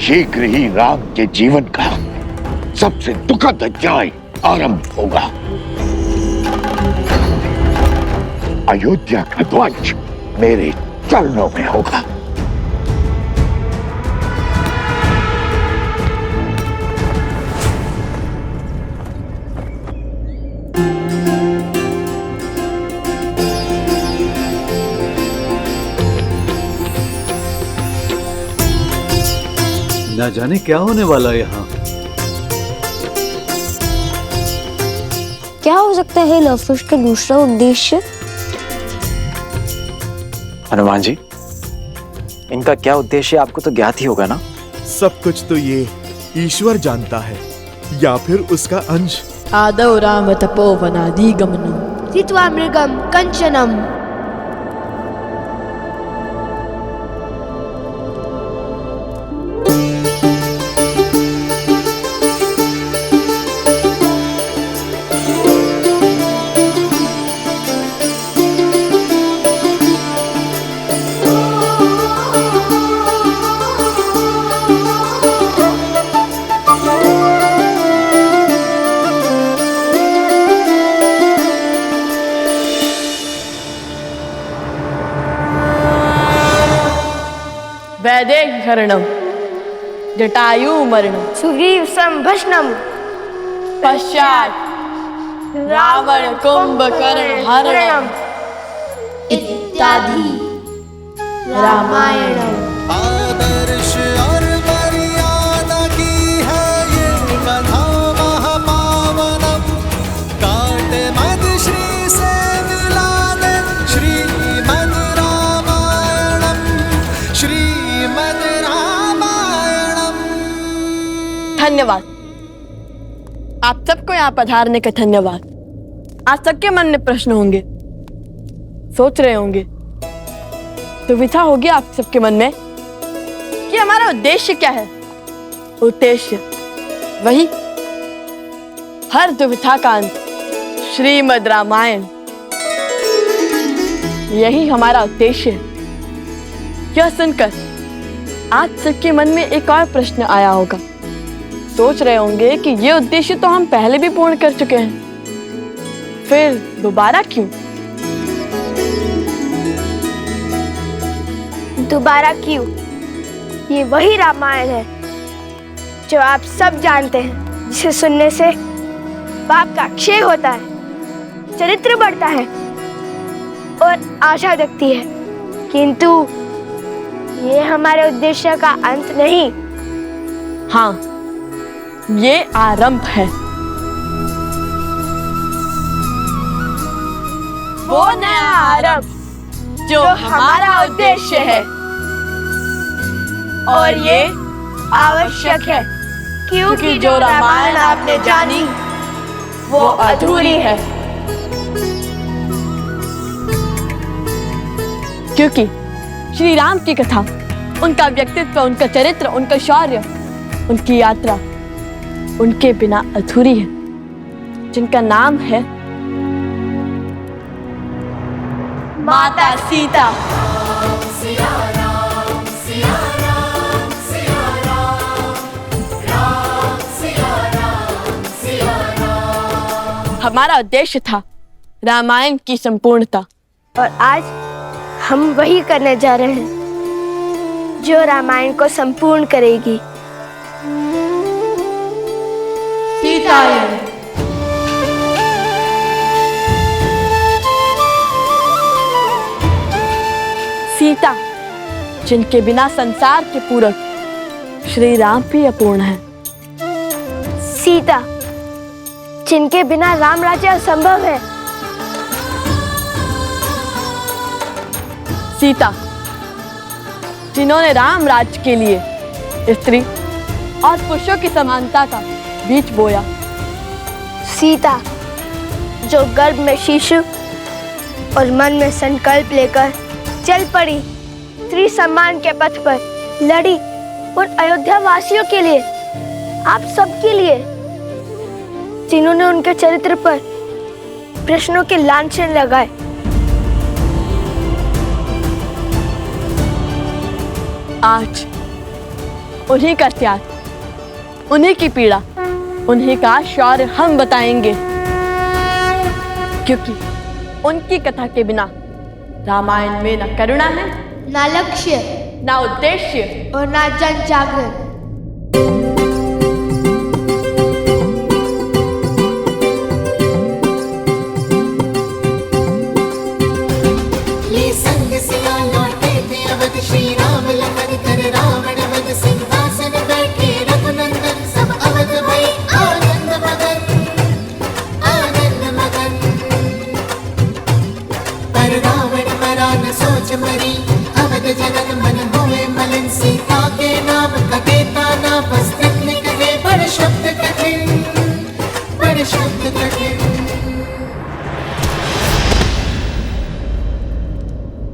शीघ्र ही राम के जीवन का सबसे दुखद अध्याय आरंभ होगा। अयोध्या का ध्वज मेरे चरणों में होगा। ना जाने क्या होने वाला है यहाँ। क्या हो सकता है लव फिश का दूसरा उद्देश्य? हनुमान जी, इनका क्या उद्देश्य आपको तो ज्ञात ही होगा ना? सब कुछ तो ये ईश्वर जानता है या फिर उसका अंश। आदौ राम तपोवनादि गमनम हित्वा मृगम कंचनम। वैदेहरणम जटायु मरणम सुग्रीव संभष्णम। पश्चात रावण कुंभकर्ण हरणम इत्यादि रामायणम। आदर्श और मर्यादा की है ये कथा महापावनम। काट मद श्री से मिला दे श्रीमद् रामायणम, श्रीमद् रामायणम। धन्यवाद आप सबको यहाँ पधारने का धन्यवाद। आज सबके मन में प्रश्न होंगे, सोच रहे होंगे, दुविधा होगी आप सबके मन में कि हमारा उद्देश्य क्या है। उद्देश्य वही हर दुविधा का अंत श्रीमद् रामायण, यही हमारा उद्देश्य है। यह सुनकर आज सबके मन में एक और प्रश्न आया होगा, सोच रहे होंगे कि ये उद्देश्य तो हम पहले भी पूर्ण कर चुके हैं, फिर दोबारा क्यों? दोबारा क्यों? ये वही रामायण है जो आप सब जानते हैं, जिसे सुनने से पाप का क्षय होता है, चरित्र बढ़ता है और आशा जगती है। किंतु ये हमारे उद्देश्य का अंत नहीं। हाँ, ये आरंभ है। वो नया आरंभ जो हमारा उद्देश्य है, और ये आवश्यक है क्योंकि जो रामायण आपने जानी वो अधूरी है। क्योंकि श्री राम की कथा, उनका व्यक्तित्व, उनका चरित्र, उनका शौर्य, उनकी यात्रा उनके बिना अधूरी है, जिनका नाम है माता सीता। हमारा उद्देश्य था रामायण की संपूर्णता, और आज हम वही करने जा रहे हैं जो रामायण को संपूर्ण करेगी। सीतायन। सीता, जिनके बिना संसार के पूरक श्री राम भी अपूर्ण है। सीता, जिनके बिना राम राज्य असंभव है। सीता, जिन्होंने राम राज्य के लिए स्त्री और पुरुषों की समानता का बीज बोया। सीता, जो गर्भ में शिशु और मन में संकल्प लेकर चल पड़ी, स्त्री सम्मान के पथ पर लड़ी, उन अयोध्या वासियों के लिए, आप सबके लिए, जिन्होंने उनके चरित्र पर प्रश्नों के लांछन लगाए। आज उन्हीं का त्याग, उन्हीं की पीड़ा, उन्हीं का शौर्य हम बताएंगे, क्योंकि उनकी कथा के बिना रामायण में न करुणा है, ना लक्ष्य ना उद्देश्य और ना जन जागरण। ये संग सिया लौटे थे अवध, श्री राम लखन कर रावण वध, सिंहासन बैठे रघुनंदन, सब अवध भई आनंद मगन, आनंद मगन। पर रावण मरा न सोच मरी, अवध जनन मन होए मलन, सीता के नाम कदेता ना, बस तृप्त कहे बड़ शब्द कठिन, बड़ शब्द कठिन।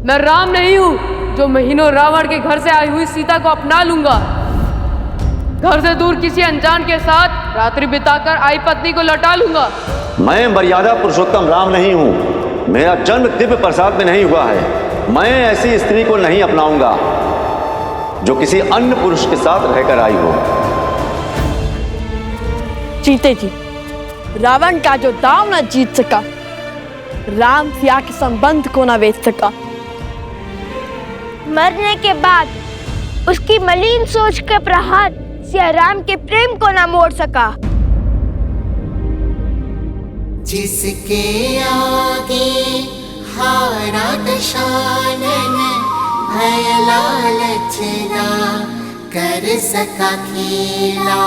मैं राम नहीं हूँ जो महीनों रावण के घर से आई हुई सीता को अपना लूंगा। घर से दूर किसी अनजान के साथ रात्रि बिताकर आई पत्नी को लौटा लूंगा। मैं मर्यादा पुरुषोत्तम राम नहीं हूँ। मेरा जन्म दिव्य प्रसाद में नहीं हुआ है। मैं ऐसी स्त्री को नहीं अपनाऊंगा जो किसी अन्य पुरुष के साथ रहकर आई हो। जीते जी रावण का जो दाव न जीत सका, राम सिया के संबंध को न बेच सका, मरने के बाद उसकी मलिन सोच का प्रहार सिया राम के प्रेम को न मोड़ सका। जिसके आगे हारा दशानन, भय लालच ना कर सका खेला।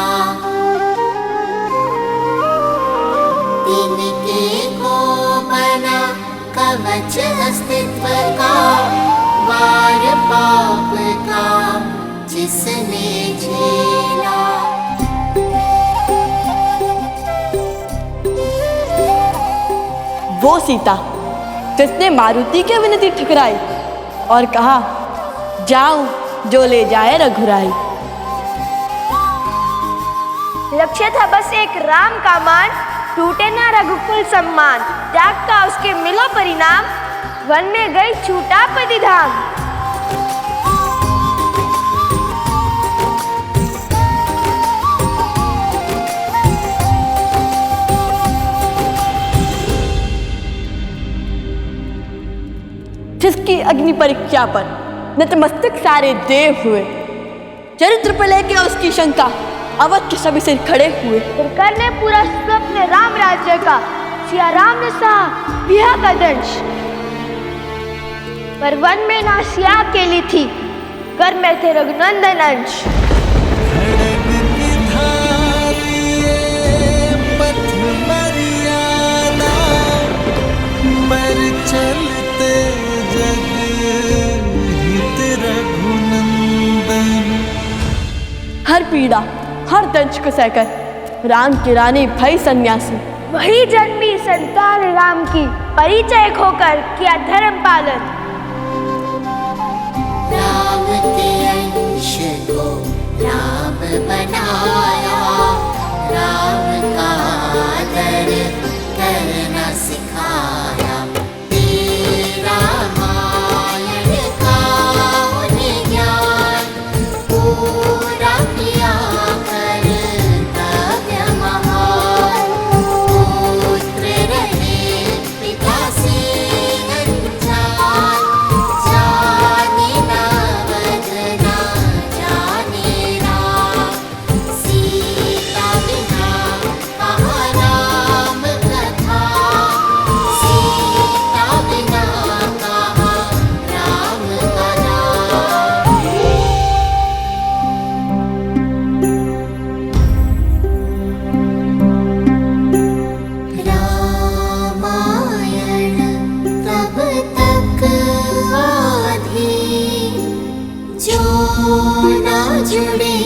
तिनके को बना कवच अस्तित्व का, वार पाप का जिसने झेला। वो सीता जिसने मारुति की विनती ठुकराई और कहा जाऊं जो ले जाए रघुराई। लक्ष्य था बस एक राम का मान, टूटे ना रघुकुल सम्मान। त्याग का उसके मिला परिणाम, वन में गई छूटा पति धाम। जिसकी अग्नि परीक्षा पर नतमस्तक सारे देव हुए, चरित्र पर लेके उसकी शंका अवध के सभी सिर खड़े हुए। फिर करने पूरा स्वप्न राम राज्य का, सिया राम ने सहा विहा का दंश। पर वन में ना सिया अकेली थी, घर में थे रघुनंदन अंश। चलते जग हित रघुनंदन। हर पीड़ा हर दंश को सहकर राम की रानी भई सन्यासी। वही जन्मी संतान राम की, परिचय खोकर किया धर्म पालन। राम के अंश को राम बनाया, राम का आदर करना सिखाया। तेरा मायन का उन्हें ज्ञान पूरा किया कर काव्य महान। पुत्र रहे पिता से अनजान, जाने ना बदना जाने राम। सीता बिना कहाँ राम कथा, सीता बिना कहाँ राम कथा। रामायण तब तक आधी, जो न जुड़े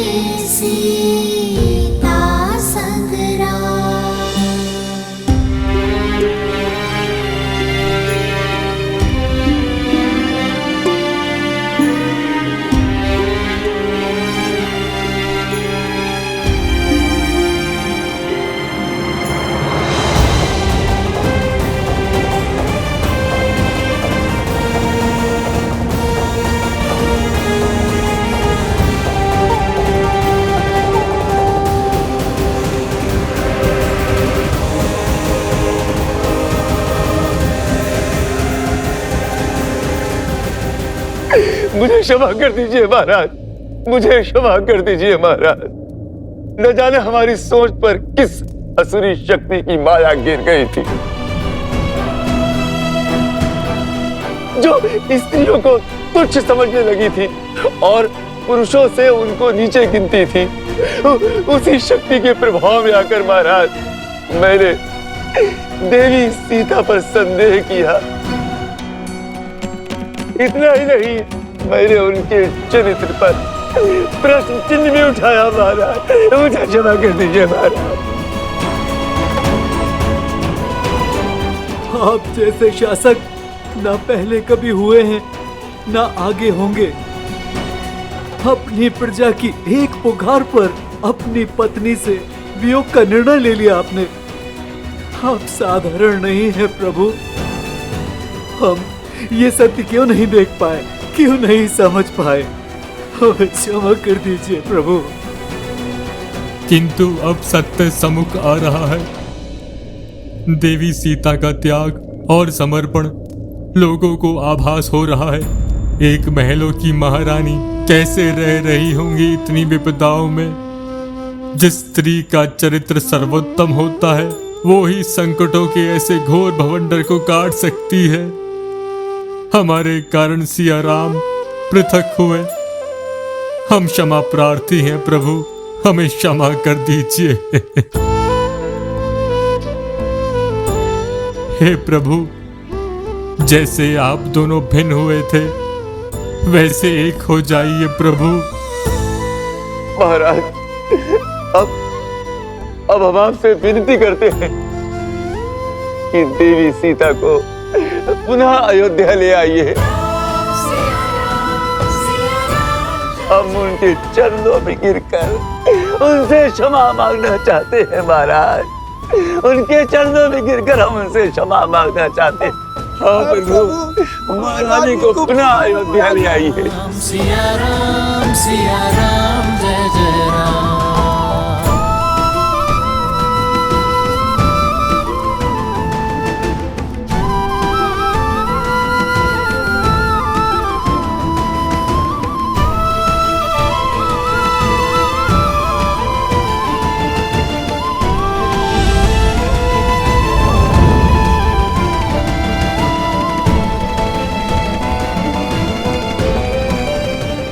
सीता संग राम। मुझे क्षमा कर दीजिए महाराज, मुझे क्षमा कर दीजिए महाराज। न जाने हमारी सोच पर किस असुरी शक्ति की माया गिर गई थी, जो स्त्रियों को तुच्छ समझने लगी थी और पुरुषों से उनको नीचे गिनती थी। उसी शक्ति के प्रभाव में आकर महाराज मैंने देवी सीता पर संदेह किया। इतना ही नहीं, मैंने उनके चरित्र पर प्रश्न चिन्ह भी उठाया महाराज, मुझे क्षमा कर दीजिए महाराज। आप जैसे शासक ना पहले कभी हुए हैं ना आगे होंगे। अपनी प्रजा की एक पुकार पर अपनी पत्नी से वियोग का निर्णय ले लिया आपने। आप साधारण नहीं है प्रभु। हम ये सत्य क्यों नहीं देख पाए, क्यों नहीं समझ पाए? हमें क्षमा कर दीजिए प्रभु। किंतु अब सत्य सम्मुख आ रहा है। देवी सीता का त्याग और समर्पण लोगों को आभास हो रहा है। एक महलों की महारानी कैसे रह रही होंगी इतनी विपदाओं में। जिस स्त्री का चरित्र सर्वोत्तम होता है वो ही संकटों के ऐसे घोर भवंडर को काट सकती है। हमारे कारण सिया राम पृथक हुए। हम क्षमा प्रार्थी हैं प्रभु, हमें क्षमा कर दीजिए। हे प्रभु, जैसे आप दोनों भिन्न हुए थे वैसे एक हो जाइए प्रभु। महाराज अब हम आपसे विनती करते हैं कि देवी सीता को पुनः अयोध्या ले आइए। हम उनके चरणों में गिरकर उनसे क्षमा मांगना चाहते हैं महाराज। उनके चरणों में गिरकर हम उनसे क्षमा मांगना चाहते हैं। हाँ प्रभु, महारानी को पुनः अयोध्या ले आइए। सिया राम जय जय राम।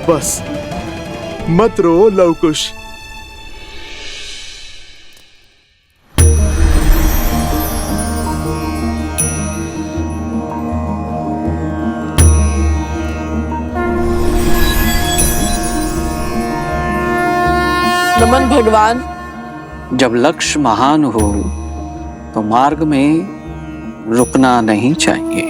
बस मत रो लवकुश। नमन भगवान। जब लक्ष्य महान हो तो मार्ग में रुकना नहीं चाहिए।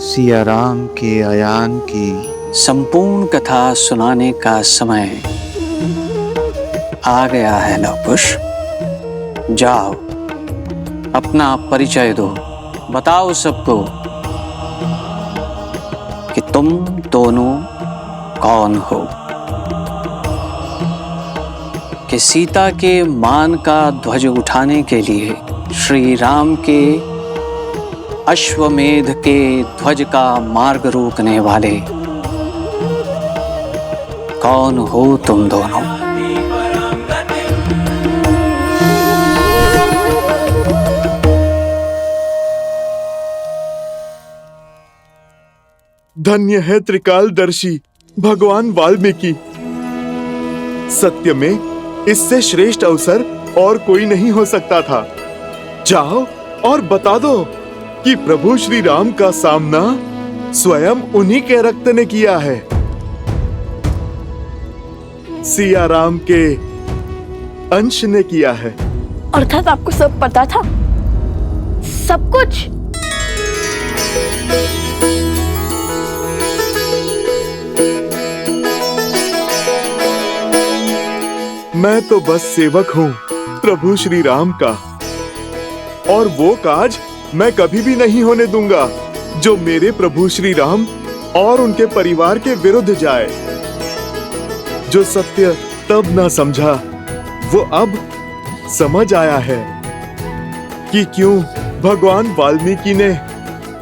सिया राम के आयान की संपूर्ण कथा सुनाने का समय आ गया है लवकुश। जाओ अपना परिचय दो, बताओ सबको कि तुम दोनों कौन हो। कि सीता के मान का ध्वज उठाने के लिए श्री राम के अश्वमेध के ध्वज का मार्ग रोकने वाले कौन हो तुम दोनों? धन्य है त्रिकालदर्शी भगवान वाल्मीकि। सत्य में इससे श्रेष्ठ अवसर और कोई नहीं हो सकता था। जाओ और बता दो कि प्रभु श्री राम का सामना स्वयं उन्हीं के रक्त ने किया है। सिया राम के अंश ने किया है। अर्थात आपको सब पता था? सब कुछ? मैं तो बस सेवक हूँ प्रभु श्री राम का, और वो काज मैं कभी भी नहीं होने दूंगा जो मेरे प्रभु श्री राम और उनके परिवार के विरुद्ध जाए। जो सत्य तब ना समझा वो अब समझ आया है कि क्यों भगवान वाल्मीकि ने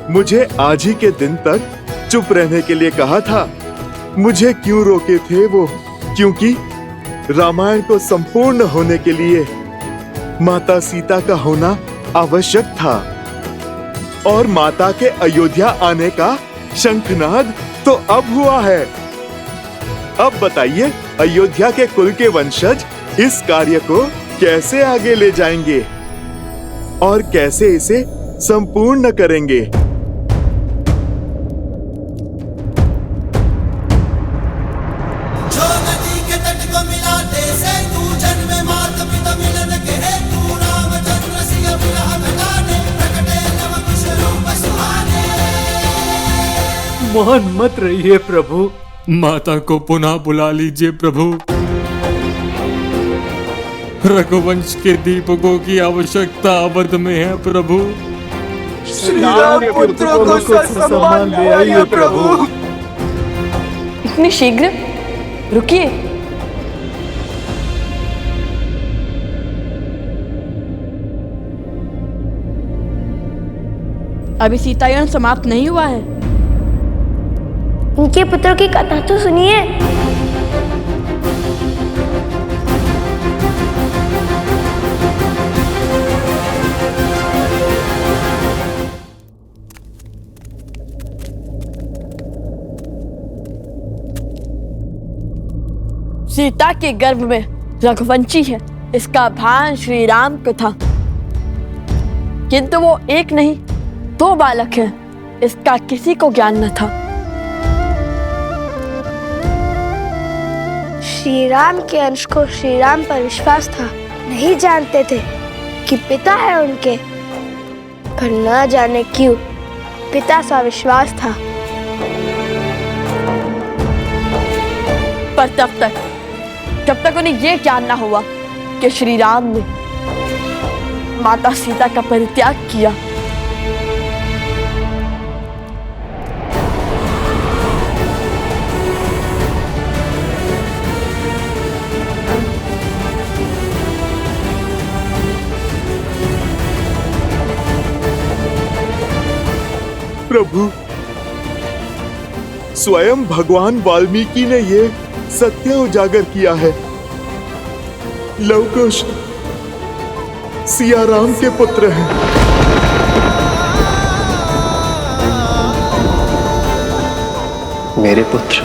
मुझे आज ही के दिन तक चुप रहने के लिए कहा था, मुझे क्यों रोके थे वो? क्योंकि रामायण को संपूर्ण होने के लिए माता सीता का होना आवश्यक था। और माता के अयोध्या आने का शंखनाद तो अब हुआ है। अब बताइए, अयोध्या के कुल के वंशज इस कार्य को कैसे आगे ले जाएंगे और कैसे इसे संपूर्ण करेंगे? जो नदी के तट को मिलाते से तू जन्म मात पिता मिलन के हेतु रामचंद्र सिया विरह घटाने प्रकटे नव कुश रूप सुहाने। मौन मत रहिए प्रभु। माता को पुनः बुला लीजिए प्रभु। रघुवंश के दीपकों की आवश्यकता अवध में है प्रभु। श्री राम पुत्र को सम्मान ले आइए प्रभु। इतनी शीघ्र? रुकिए। अभी सीतायन समाप्त नहीं हुआ है। उनके पुत्रों की कथा तो सुनिए। सीता के गर्भ में रघुवंशी है, इसका भान श्री राम को था, किंतु वो एक नहीं 2 बालक हैं, इसका किसी को ज्ञान न था। श्री राम के अंश को श्री राम पर विश्वास था। नहीं जानते थे कि पिता है उनके, पर न जाने क्यों पिता सा विश्वास था। पर जब तक उन्हें ये ज्ञान ना हुआ कि श्री राम ने माता सीता का परित्याग किया, प्रभु, स्वयं भगवान वाल्मीकि ने ये सत्य उजागर किया है। लवकुश सिया राम के पुत्र हैं। मेरे पुत्र?